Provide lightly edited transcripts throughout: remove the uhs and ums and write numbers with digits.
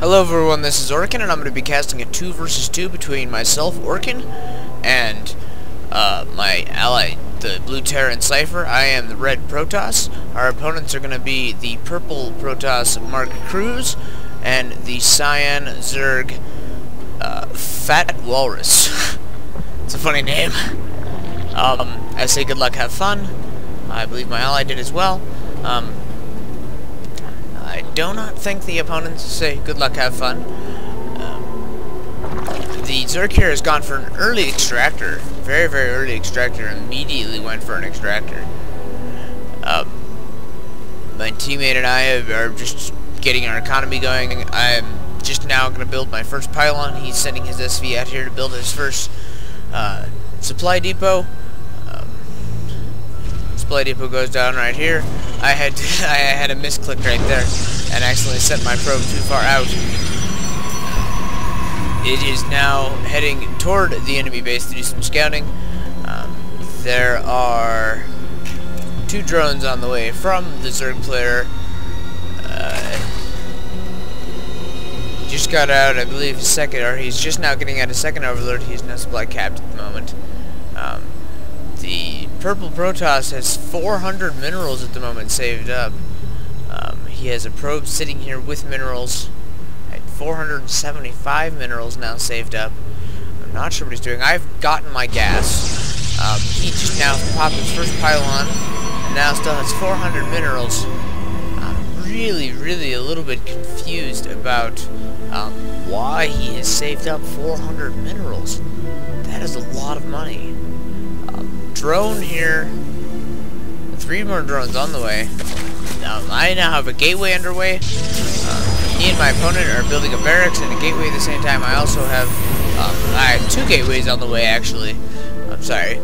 Hello everyone, this is Orkin, and I'm going to be casting a 2 versus 2 between myself, Orkin, and my ally, the blue Terran Ceypher. I am the red Protoss. Our opponents are going to be the purple Protoss Mark Cruz and the cyan Zerg Fat Walrus. It's a funny name. I say good luck, have fun. I believe my ally did as well. I do not think the opponents say good luck, have fun. The Zerg here has gone for an early extractor. Very, very early extractor. Immediately went for an extractor. My teammate and I are just getting our economy going. I'm just now going to build my first pylon. He's sending his SV out here to build his first supply depot. Supply depot goes down right here. I had a misclick right there and accidentally sent my probe too far out. It is now heading toward the enemy base to do some scouting. There are 2 drones on the way from the Zerg player. Just got out, I believe, a second, or he's just now getting out a second overload. He's now supply capped at the moment. The purple Protoss has 400 minerals at the moment saved up. He has a probe sitting here with minerals at 475 minerals now saved up. I'm not sure what he's doing. I've gotten my gas. He just now popped his first pylon and now still has 400 minerals. I'm really a little bit confused about why he has saved up 400 minerals. That is a lot of money. Drone here. 3 more drones on the way. I now have a gateway underway. Me and my opponent are building a barracks and a gateway at the same time. I also have I have 2 gateways on the way, actually. I'm sorry.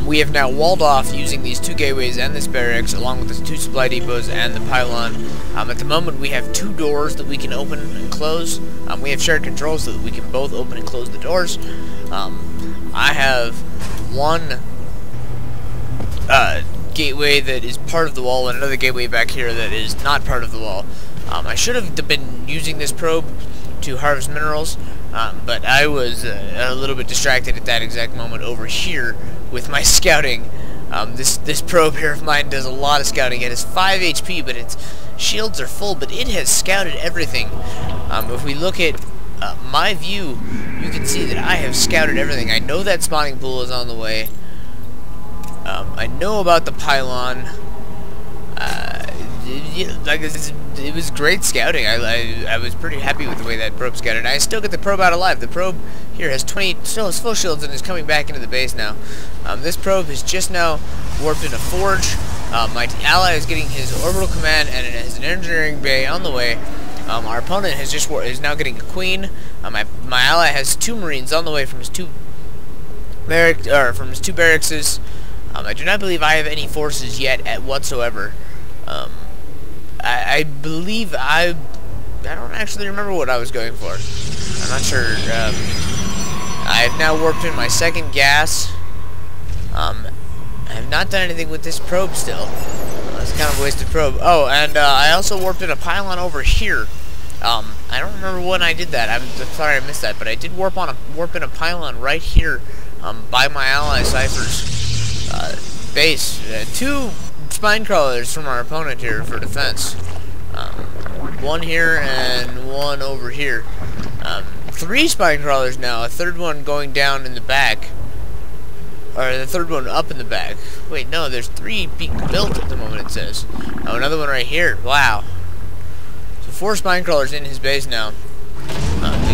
We have now walled off using these 2 gateways and this barracks, along with the 2 supply depots and the pylon. At the moment, we have 2 doors that we can open and close. We have shared controls so that we can both open and close the doors. I have 1 gateway that is part of the wall and another gateway back here that is not part of the wall. I should have been using this probe to harvest minerals, but I was a little bit distracted at that exact moment over here with my scouting. This probe here of mine does a lot of scouting. It has 5 HP, but its shields are full, but it has scouted everything. If we look at my view, you can see that I have scouted everything. I know that spawning pool is on the way. I know about the pylon. It was great scouting. I was pretty happy with the way that probe scouted. I still get the probe out alive. The probe here has still has full shields and is coming back into the base now. This probe has just now warped into Forge. My ally is getting his orbital command and it has an engineering bay on the way. Our opponent is now getting a queen. My ally has 2 marines on the way from his 2 barracks. I do not believe I have any forces yet whatsoever. I believe I don't actually remember what I was going for. I'm not sure. I have now warped in my 2nd gas. I have not done anything with this probe still. It's kind of a wasted probe. Oh, and I also warped in a pylon over here. I don't remember when I did that. I'm sorry I missed that, but I did warp in a pylon right here by my ally Ceypher's base. 2 spine crawlers from our opponent here for defense. 1 here and 1 over here. 3 spine crawlers now. A 3rd one going down in the back. Or the 3rd one up in the back. Wait, no, there's 3 being built at the moment, it says. Oh, another one right here. Wow. So 4 spine crawlers in his base now.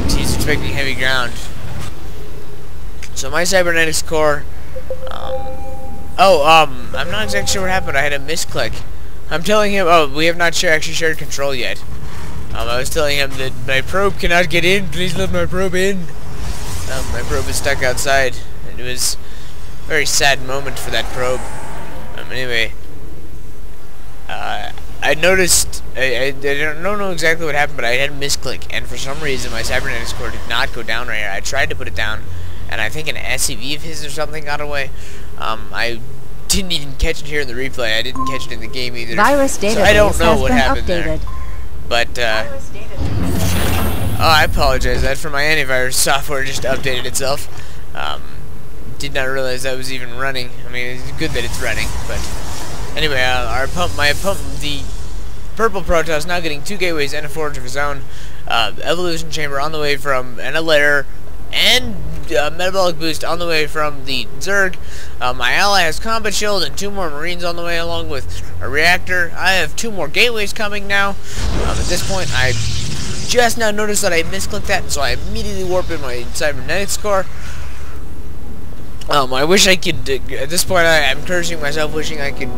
He's expecting heavy ground. So my cybernetics core. I'm not exactly sure what happened. I had a misclick. I'm telling him. Oh, we have not actually shared control yet. I was telling him that my probe cannot get in. Please let my probe in. My probe is stuck outside. It was a very sad moment for that probe. Anyway, I noticed. I don't know exactly what happened, but I had a misclick, and for some reason my cybernetics core did not go down right here. I tried to put it down, and I think an SCV of his or something got away. I didn't even catch it here in the replay. I didn't catch it in the game either. Virus database so I don't know has what been happened updated. there. But, oh, I apologize. That for my antivirus software just updated itself. Did not realize that was even running. I mean, it's good that it's running, but anyway, the purple Protoss now getting 2 gateways and a forge of his own. Evolution chamber on the way from, and a lair, and metabolic boost on the way from the Zerg. My ally has combat shield and 2 more marines on the way, along with a reactor. I have 2 more gateways coming now. At this point, I just now noticed that I misclicked that, so I immediately warp in my cybernetics core. I wish I could, at this point I'm cursing myself, wishing I could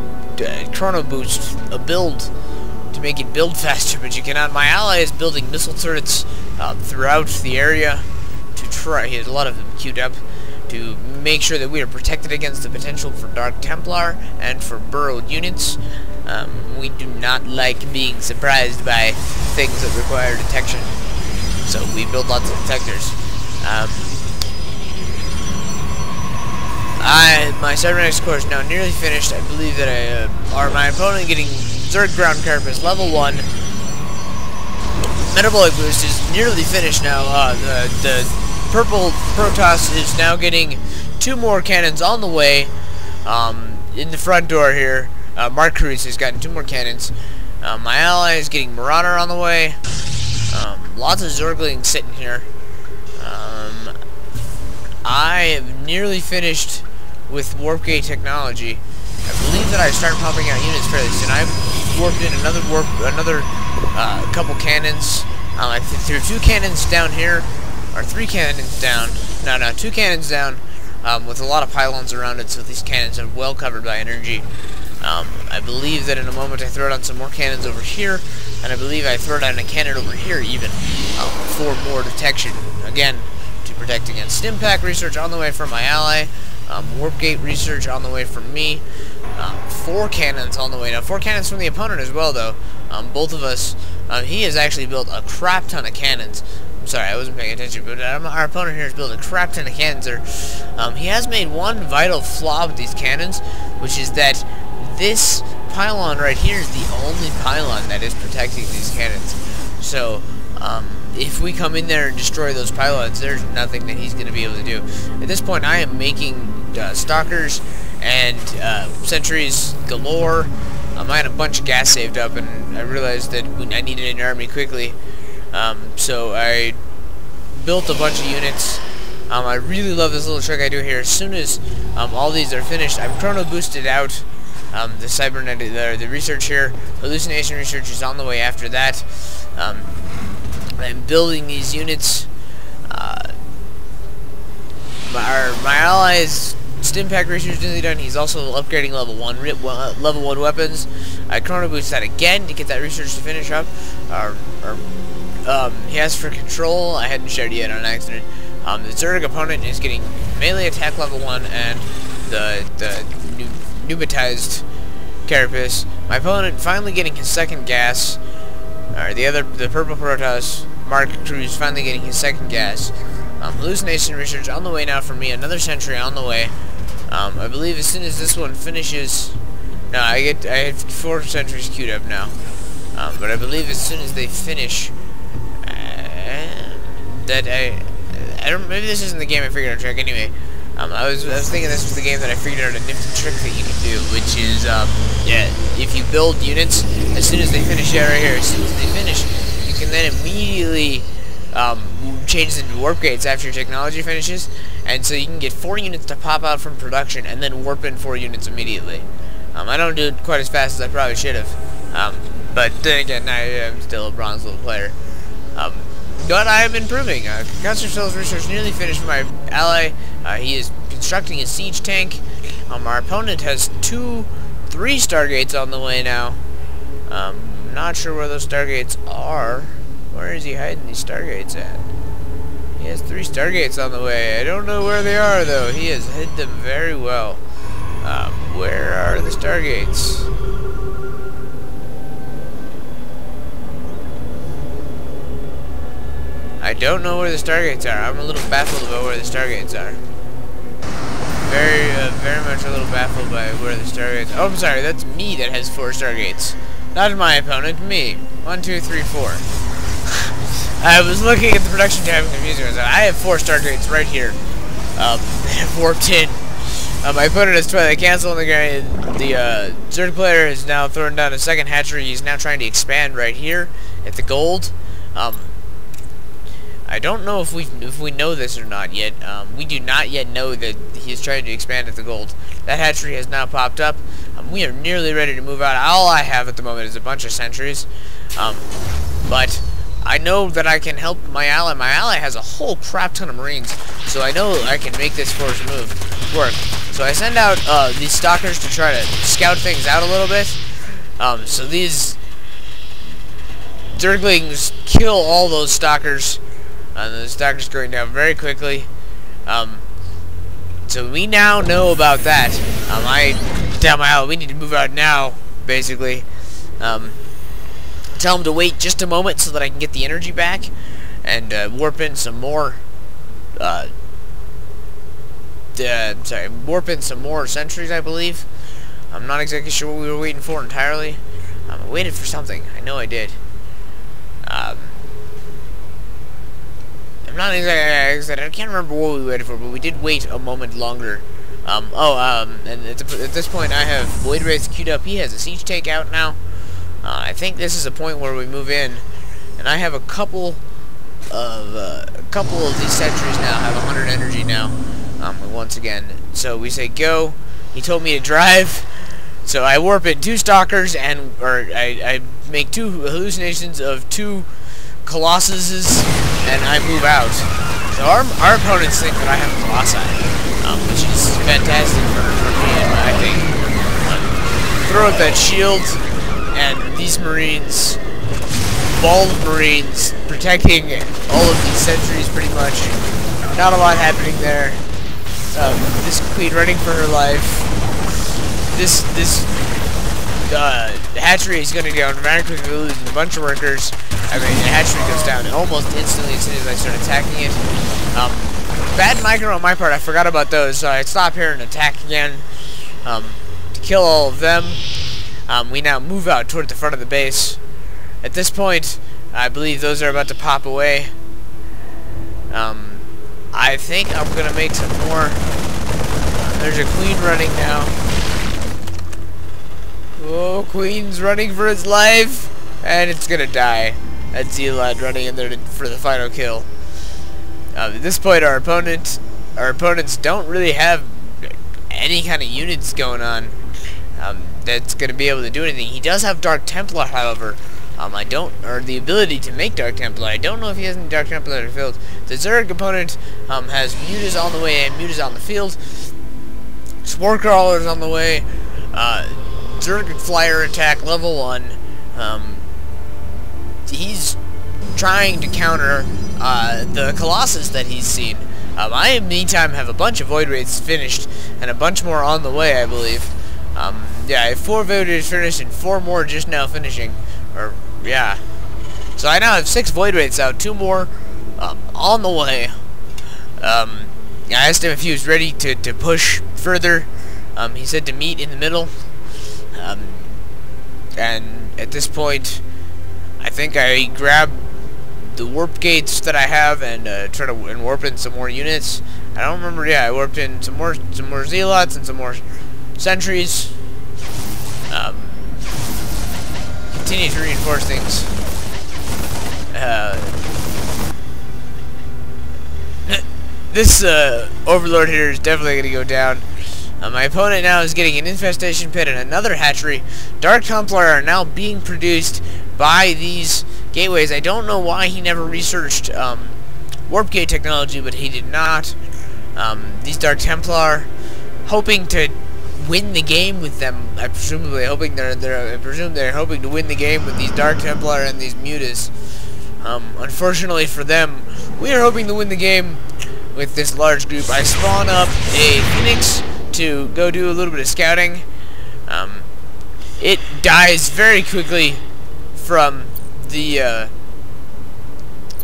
chrono boost a build to make it build faster, but you cannot. My ally is building missile turrets throughout the area to try, he has a lot of them queued up, to make sure that we are protected against the potential for Dark Templar and for burrowed units. We do not like being surprised by things that require detection, so we build lots of detectors. My cybernetics core is now nearly finished. I believe that my opponent getting Zerg ground carapace level 1. Metabolic boost is nearly finished now. The purple Protoss is now getting 2 more cannons on the way. In the front door here, Mark Cruz has gotten 2 more cannons. My ally is getting Marauder on the way. Lots of Zerglings sitting here. I have nearly finished with warp gate technology. I believe that I start pumping out units fairly soon. I've warped in another couple cannons. I threw 2 cannons down here, or 3 cannons down. No, 2 cannons down, with a lot of pylons around it, so these cannons are well covered by energy. I believe that in a moment I throw down some more cannons over here, and I believe I throw down a cannon over here even, for more detection. Again, to protect against Stimpack research on the way from my ally. Warp gate research on the way from me. 4 cannons on the way now. 4 cannons from the opponent as well, though. Both of us. He has actually built a crap ton of cannons. I'm sorry, I wasn't paying attention, but our opponent here has built a crap ton of cannons. He has made one vital flaw with these cannons, which is that this pylon right here is the only pylon that is protecting these cannons. So, if we come in there and destroy those pylons, there's nothing that he's going to be able to do. At this point, I am making stalkers and sentries galore. I had a bunch of gas saved up, and I realized that I needed an army quickly. So I built a bunch of units. I really love this little trick I do here. As soon as all these are finished, I've chrono boosted out the cybernetic, the research here. Hallucination research is on the way after that. I'm building these units. My ally's Stimpack research is nearly done. He's also upgrading level 1 weapons. I chrono boost that again to get that research to finish up. He has for control. I hadn't shared it yet on accident. The Zerg opponent is getting melee attack level 1 and the nubatized carapace. My opponent finally getting his 2nd gas. The purple Protoss, Mark Cruz, finally getting his 2nd gas. Hallucination research on the way now for me. Another sentry on the way. I believe as soon as this one finishes, no, I have 4 sentries queued up now. But I believe as soon as they finish, I don't. Maybe this isn't the game I figured out a trick. Anyway, I was thinking this was the game that I figured out a nifty trick that you can do, which is yeah, if you build units, as soon as they finish, yeah, right here, as soon as they finish, you can then immediately change them to warp gates after your technology finishes, and so you can get 4 units to pop out from production and then warp in 4 units immediately. I don't do it quite as fast as I probably should have, but then again, I'm still a bronze level player. But I am improving. Concentrated Cells research nearly finished for my ally. He is constructing a siege tank. Our opponent has 3 Stargates on the way now. Not sure where those Stargates are. Where is he hiding these Stargates at? He has 3 Stargates on the way. I don't know where they are, though. He has hid them very well. Where are the Stargates? I don't know where the Stargates are. I'm a little baffled about where the Stargates are. Very much a little baffled by where the Stargates... Oh, I'm sorry. That's me that has 4 Stargates. Not my opponent, me. 1, 2, 3, 4. I was looking at the production tab and confused myself. I have 4 Stargates right here. Warped in. I put it as Twilight Cancel, and the Zerg player has now thrown down a second hatchery. He's now trying to expand right here at the gold. I don't know if we know this or not yet. We do not yet know that he's trying to expand at the gold. That hatchery has now popped up. We are nearly ready to move out. All I have at the moment is a bunch of sentries. But I know that I can help my ally. My ally has a whole crap ton of marines, so I know I can make this force move work. So I send out these stalkers to try to scout things out a little bit. So these Zerglings kill all those stalkers. And the stalkers going down very quickly. So we now know about that. I tell my ally we need to move out now, basically. Tell him to wait just a moment so that I can get the energy back and warp in some more. Warp in some more sentries, I believe. I'm not exactly sure what we were waiting for entirely. I waited for something. I know I did. I'm not exactly. I can't remember what we waited for, but we did wait a moment longer. And at this point, I have Void Wraith queued up. He has a siege takeout now. I think this is a point where we move in, and I have a couple of these sentries now have 100 energy now. Once again, so we say go. He told me to drive, so I warp in 2 stalkers, and I make 2 hallucinations of 2 colossuses, and I move out. So our opponents think that I have a colossi, which is fantastic for me, I think. Throw up that shield, and these marines, ball of marines, protecting all of these sentries pretty much. Not a lot happening there. This queen running for her life. This hatchery is going to go down very quickly, losing a bunch of workers. I mean, the hatchery goes down almost instantly as soon as I start attacking it. Bad micro on my part, I forgot about those, so I stop here and attack again to kill all of them. We now move out toward the front of the base. At this point, I believe those are about to pop away. I think I'm going to make some more. There's a queen running now. Oh, queen's running for its life, and it's going to die. That Zealot running in there for the final kill. At this point, our opponents don't really have any kind of units going on that's going to be able to do anything. He does have Dark Templar, however. Or the ability to make Dark Templar. I don't know if he has any Dark Templar in the field. The Zerg opponent has Mutas on the way and Mutas on the field. Spore Crawlers on the way. Zerg Flyer attack level 1. He's trying to counter the Colossus that he's seen. I, in the meantime, have a bunch of Void Wraiths finished and a bunch more on the way, I believe. Yeah, I have 4 Void Wraiths finished and 4 more just now finishing. Yeah. So I now have 6 Void Wraiths out, 2 more on the way. I asked him if he was ready to push further. He said to meet in the middle. And at this point, I think I grab the warp gates that I have and try to warp in some more units. I don't remember. Yeah, I warped in some more zealots and some more sentries. Continue to reinforce things. This overlord here is definitely going to go down. My opponent now is getting an infestation pit and another hatchery. Dark Templar are now being produced by these gateways. I don't know why he never researched warp gate technology, but he did not. These Dark Templar, hoping to win the game with them. I presume they're hoping to win the game with these Dark Templar and these Mutas. Unfortunately for them, we are hoping to win the game with this large group. I spawn up a Phoenix to go do a little bit of scouting. It dies very quickly from the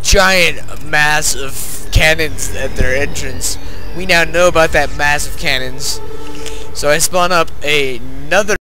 giant mass of cannons at their entrance. We now know about that mass of cannons. So I spawn up another